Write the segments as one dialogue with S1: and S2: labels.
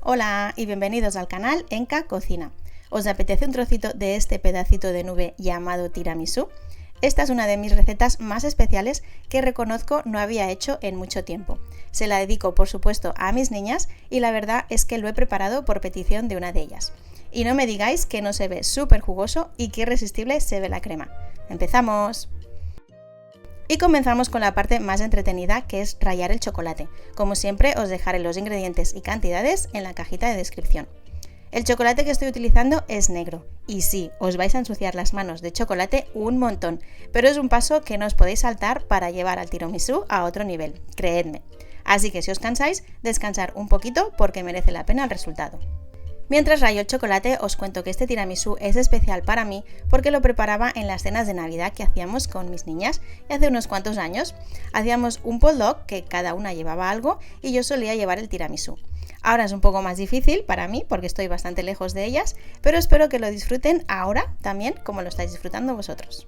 S1: Hola y bienvenidos al canal Enka Cocina. ¿Os apetece un trocito de este pedacito de nube llamado tiramisú? Esta es una de mis recetas más especiales que reconozco no había hecho en mucho tiempo. Se la dedico por supuesto a mis niñas y la verdad es que lo he preparado por petición de una de ellas. Y no me digáis que no se ve súper jugoso y que irresistible se ve la crema. ¡Empezamos! Y comenzamos con la parte más entretenida, que es rallar el chocolate. Como siempre os dejaré los ingredientes y cantidades en la cajita de descripción. El chocolate que estoy utilizando es negro y sí, os vais a ensuciar las manos de chocolate un montón, pero es un paso que no os podéis saltar para llevar al tiramisú a otro nivel, creedme. Así que si os cansáis, descansar un poquito porque merece la pena el resultado. Mientras rayo el chocolate, os cuento que este tiramisú es especial para mí porque lo preparaba en las cenas de Navidad que hacíamos con mis niñas y hace unos cuantos años. Hacíamos un potluck que cada una llevaba algo y yo solía llevar el tiramisú. Ahora es un poco más difícil para mí porque estoy bastante lejos de ellas, pero espero que lo disfruten ahora también como lo estáis disfrutando vosotros.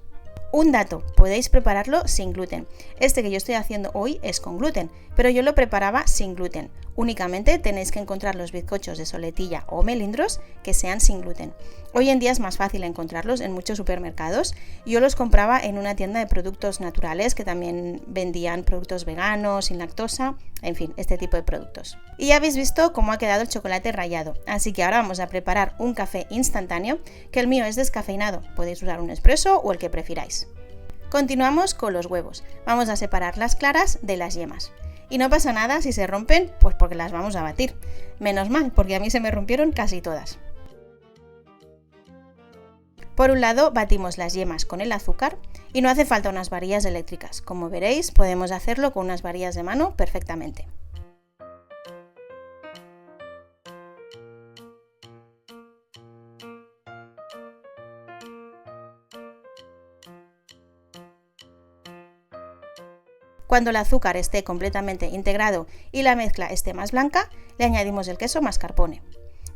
S1: Un dato, podéis prepararlo sin gluten. Este que yo estoy haciendo hoy es con gluten, pero yo lo preparaba sin gluten. Únicamente tenéis que encontrar los bizcochos de soletilla o melindros que sean sin gluten. Hoy en día es más fácil encontrarlos en muchos supermercados. Yo los compraba en una tienda de productos naturales que también vendían productos veganos, sin lactosa, en fin, este tipo de productos. Y ya habéis visto cómo ha quedado el chocolate rallado, así que ahora vamos a preparar un café instantáneo, que el mío es descafeinado, podéis usar un espresso o el que prefiráis. Continuamos con los huevos, vamos a separar las claras de las yemas. Y no pasa nada si se rompen, pues porque las vamos a batir. Menos mal, porque a mí se me rompieron casi todas. Por un lado batimos las yemas con el azúcar y no hace falta unas varillas eléctricas. Como veréis, podemos hacerlo con unas varillas de mano perfectamente. Cuando el azúcar esté completamente integrado y la mezcla esté más blanca, le añadimos el queso mascarpone.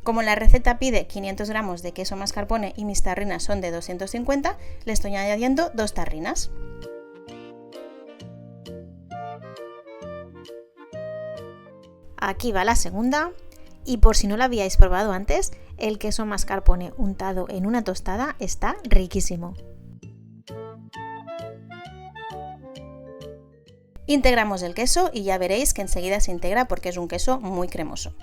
S1: Como la receta pide 500 gramos de queso mascarpone y mis tarrinas son de 250, le estoy añadiendo 2 tarrinas. Aquí va la segunda, y por si no la habíais probado antes, el queso mascarpone untado en una tostada está riquísimo. Integramos el queso y ya veréis que enseguida se integra porque es un queso muy cremoso.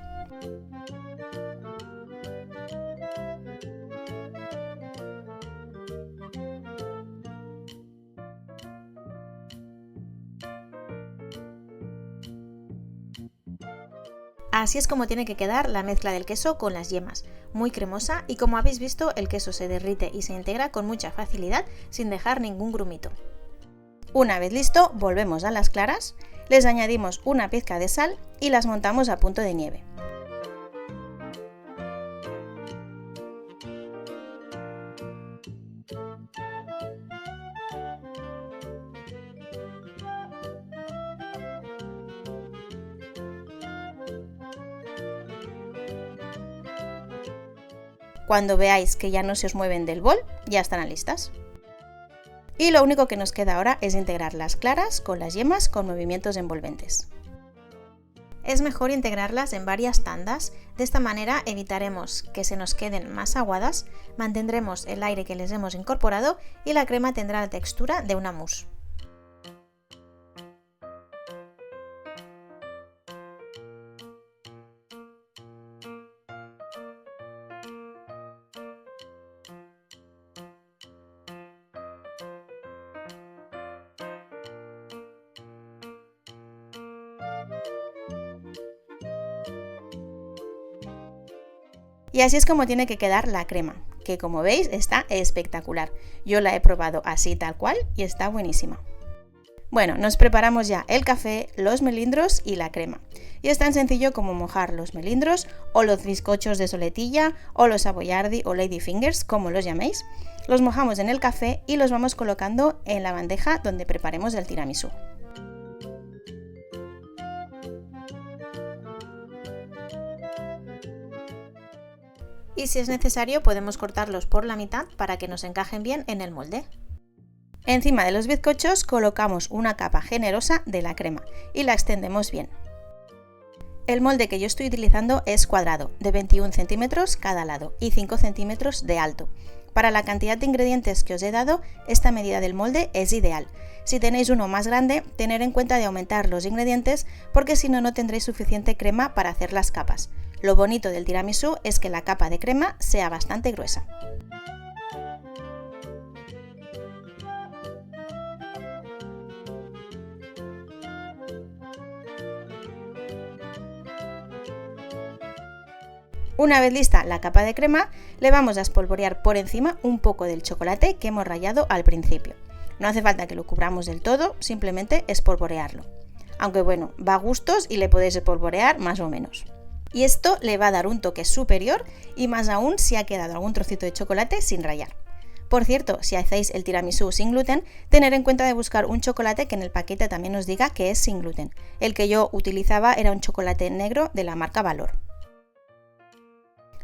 S1: Así es como tiene que quedar la mezcla del queso con las yemas, muy cremosa y como habéis visto el queso se derrite y se integra con mucha facilidad sin dejar ningún grumito. Una vez listo, volvemos a las claras, les añadimos una pizca de sal y las montamos a punto de nieve. Cuando veáis que ya no se os mueven del bol, ya están listas. Y lo único que nos queda ahora es integrar las claras con las yemas con movimientos envolventes. Es mejor integrarlas en varias tandas, de esta manera evitaremos que se nos queden más aguadas, mantendremos el aire que les hemos incorporado y la crema tendrá la textura de una mousse. Y así es como tiene que quedar la crema, que como veis está espectacular. Yo la he probado así tal cual y está buenísima. Bueno, nos preparamos ya el café, los melindros y la crema. Y es tan sencillo como mojar los melindros o los bizcochos de soletilla o los savoiardi o lady fingers, como los llaméis. Los mojamos en el café y los vamos colocando en la bandeja donde preparemos el tiramisú. Y si es necesario podemos cortarlos por la mitad para que nos encajen bien en el molde. Encima de los bizcochos colocamos una capa generosa de la crema y la extendemos bien. El molde que yo estoy utilizando es cuadrado, de 21 centímetros cada lado y 5 centímetros de alto. Para la cantidad de ingredientes que os he dado, esta medida del molde es ideal. Si tenéis uno más grande, tener en cuenta de aumentar los ingredientes porque si no, no tendréis suficiente crema para hacer las capas. Lo bonito del tiramisú es que la capa de crema sea bastante gruesa. Una vez lista la capa de crema, le vamos a espolvorear por encima un poco del chocolate que hemos rallado al principio. No hace falta que lo cubramos del todo, simplemente espolvorearlo. Aunque bueno, va a gustos y le podéis espolvorear más o menos. Y esto le va a dar un toque superior y más aún si ha quedado algún trocito de chocolate sin rallar. Por cierto, si hacéis el tiramisú sin gluten, tener en cuenta de buscar un chocolate que en el paquete también os diga que es sin gluten. El que yo utilizaba era un chocolate negro de la marca Valor.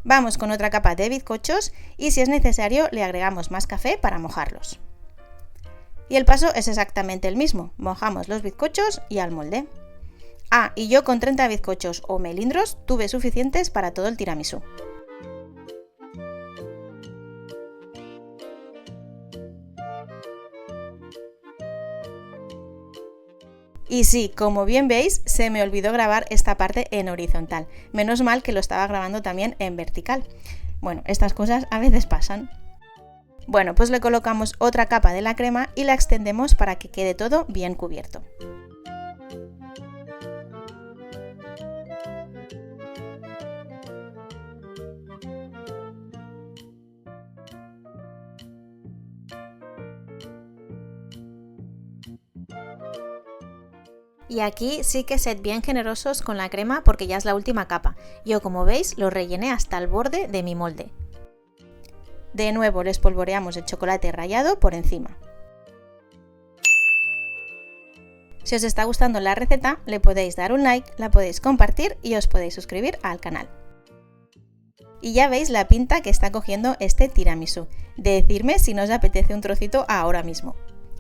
S1: Vamos con otra capa de bizcochos y si es necesario le agregamos más café para mojarlos. Y el paso es exactamente el mismo, mojamos los bizcochos y al molde. Ah, y yo con 30 bizcochos o melindros tuve suficientes para todo el tiramisú. Y sí, como bien veis, se me olvidó grabar esta parte en horizontal. Menos mal que lo estaba grabando también en vertical. Bueno, estas cosas a veces pasan. Bueno, pues le colocamos otra capa de la crema y la extendemos para que quede todo bien cubierto. Y aquí sí que sed bien generosos con la crema porque ya es la última capa. Yo, como veis, lo rellené hasta el borde de mi molde. De nuevo le espolvoreamos el chocolate rallado por encima. Si os está gustando la receta, le podéis dar un like, la podéis compartir y os podéis suscribir al canal. Y ya veis la pinta que está cogiendo este tiramisú. Decidme si no os apetece un trocito ahora mismo.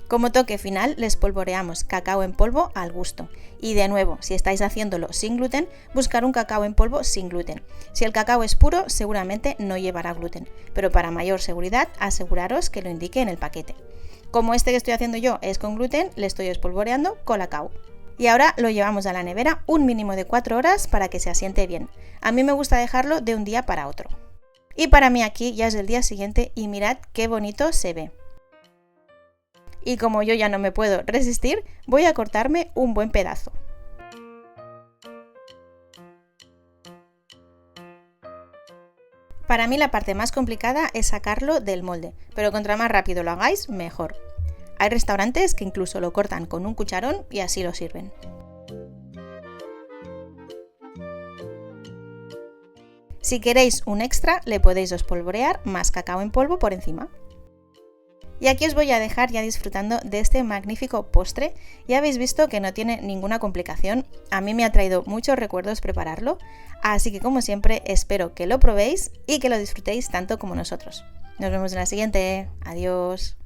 S1: Como toque final le espolvoreamos cacao en polvo al gusto. Y de nuevo, si estáis haciéndolo sin gluten, buscar un cacao en polvo sin gluten. Si el cacao es puro, seguramente no llevará gluten, pero para mayor seguridad, aseguraros que lo indique en el paquete. Como este que estoy haciendo yo es con gluten, le estoy espolvoreando colacao. Y ahora lo llevamos a la nevera un mínimo de 4 horas para que se asiente bien. A mí me gusta dejarlo de un día para otro. Y para mí aquí ya es el día siguiente y mirad qué bonito se ve. Y como yo ya no me puedo resistir, voy a cortarme un buen pedazo. Para mí la parte más complicada es sacarlo del molde, pero contra más rápido lo hagáis, mejor. Hay restaurantes que incluso lo cortan con un cucharón y así lo sirven. Si queréis un extra, le podéis espolvorear más cacao en polvo por encima. Y aquí os voy a dejar ya disfrutando de este magnífico postre. Ya habéis visto que no tiene ninguna complicación, a mí me ha traído muchos recuerdos prepararlo, así que como siempre espero que lo probéis y que lo disfrutéis tanto como nosotros. Nos vemos en la siguiente, adiós.